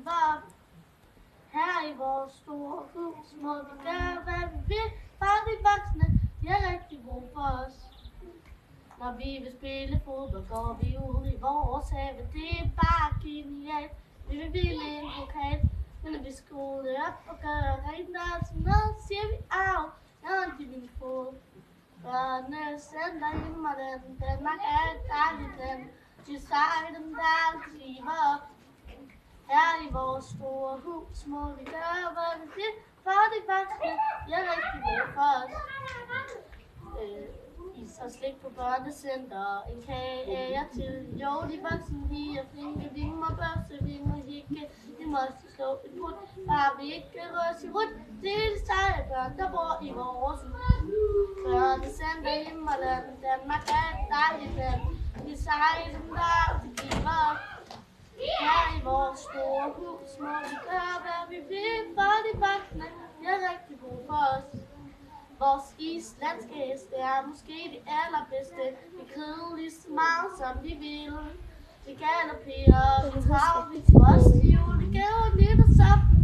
op. Her i vores store hus må vi gøre, hvad vi vil. Bare de voksne, de har rigtig brug for os. Når vi vil spille fodbold, går vi ud i vores have. Det er bare genialt. Vi vil ville en pokal. Men når vi skruer det op og gør rent og sådan noget, siger vi af. Jeg har ondt i min fod. Børnecenter himmelen, Danmark er et dejligt land. De sejler der altid op. Her i vores store hus må vi gøre, hvad vi vil. For de voksne, de har rigtig brug for os. Is og slik på børnecenter, en kage til. Jo, de voksne, de er flinke. Vi må børste, vi må hikke, vi må slå et brud. Bare vi ikke røs i rundt. Det er de seje børn, der bor i vores hus. Børnecenter himmelen, Danmark er et dejligt land. De seje, der altid giver op. Her i vores store hus må vi gøre, hvad vi vil. For de voksne, de har rigtig brug for os. Vores islandske heste er måske de allerbedste. Vi kører lige så meget som vi vil. Vi galopperer, vi traver, vi tror os til jul. Vi gaver lidt af soffen.